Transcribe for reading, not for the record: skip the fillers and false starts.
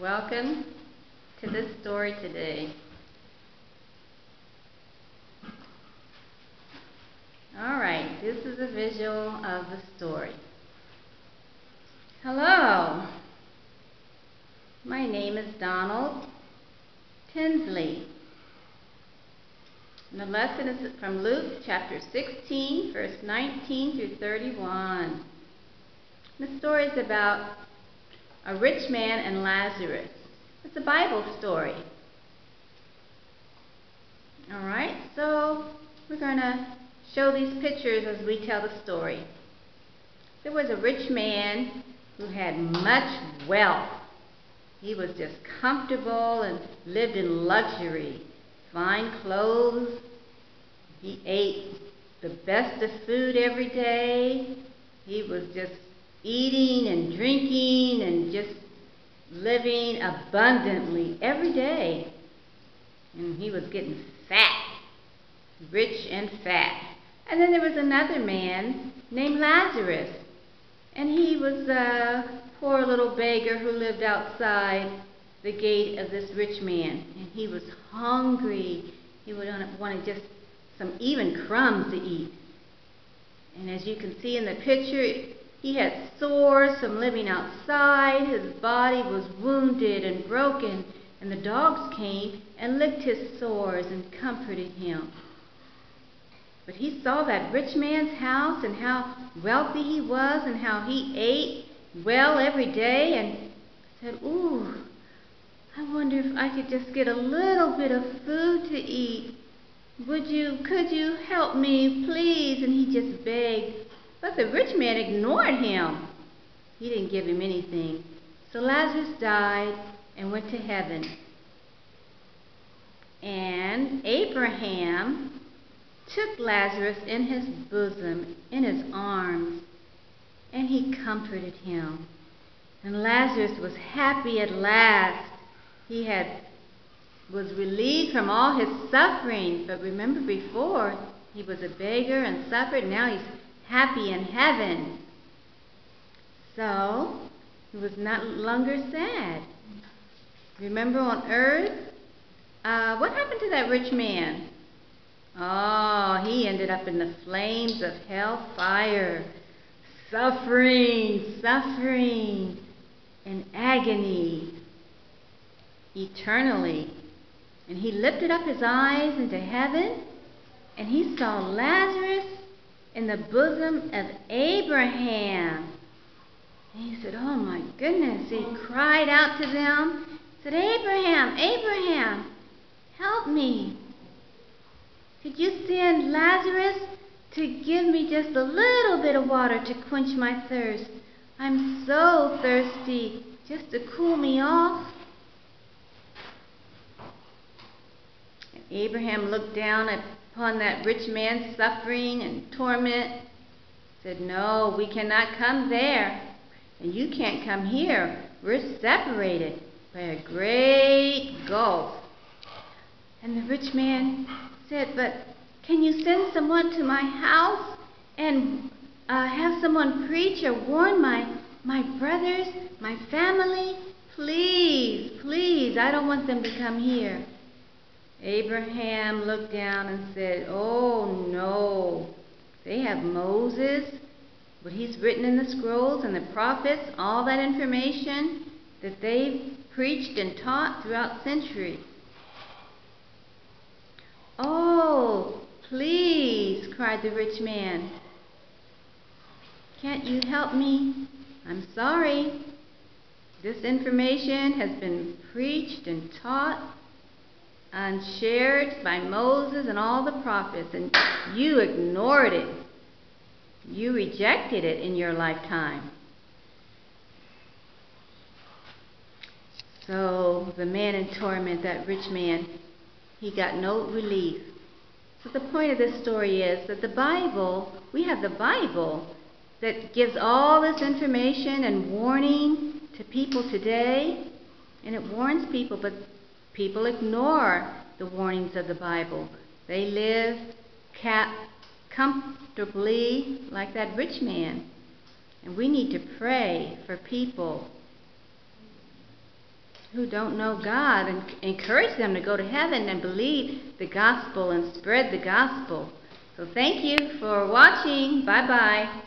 Welcome to this story today. Alright, this is a visual of the story. Hello, my name is Donald Tinsley. And the lesson is from Luke chapter 16, verse 19 through 31. The story is about a rich man and Lazarus. It's a Bible story. Alright, so we're going to show these pictures as we tell the story. There was a rich man who had much wealth. He was just comfortable and lived in luxury. Fine clothes. He ate the best of food every day. He was just eating and drinking and just living abundantly every day. And he was getting fat, rich and fat. And then there was another man named Lazarus. And he was a poor little beggar who lived outside the gate of this rich man. And he was hungry. He would want just some even crumbs to eat. And as you can see in the picture, he had sores from living outside. His body was wounded and broken. And the dogs came and licked his sores and comforted him. But he saw that rich man's house and how wealthy he was and how he ate well every day and said, "Ooh, I wonder if I could just get a little bit of food to eat. Could you help me, please?" And he just begged. But the rich man ignored him. He didn't give him anything. So Lazarus died and went to heaven. And Abraham took Lazarus in his bosom, in his arms, and he comforted him. And Lazarus was happy at last. He was relieved from all his suffering. But remember, before he was a beggar and suffered. Now he's happy in heaven. So he was not longer sad. Remember on earth, what happened to that rich man? Oh, he ended up in the flames of hell fire, suffering and agony eternally. And he lifted up his eyes into heaven, and he saw Lazarus in the bosom of Abraham. And he said, "Oh my goodness." He cried out to them, said, "Abraham, Abraham, help me. Could you send Lazarus to give me just a little bit of water to quench my thirst? I'm so thirsty, just to cool me off." And Abraham looked down upon that rich man's suffering and torment, said, "No, we cannot come there, and you can't come here. We're separated by a great gulf." And the rich man said, "But can you send someone to my house and have someone preach or warn my brothers, my family? Please, please, I don't want them to come here." Abraham looked down and said, "Oh no, they have Moses, what he's written in the scrolls and the prophets, all that information that they've preached and taught throughout centuries." "Oh, please," cried the rich man. "Can't you help me? I'm sorry. This information has been preached and taught and shared by Moses and all the prophets, and you ignored it. You rejected it in your lifetime." So the man in torment, that rich man, he got no relief. So the point of this story is that the Bible, we have the Bible that gives all this information and warning to people today, and it warns people, but people ignore the warnings of the Bible. They live comfortably like that rich man. And we need to pray for people who don't know God and encourage them to go to heaven and believe the gospel and spread the gospel. So thank you for watching. Bye-bye.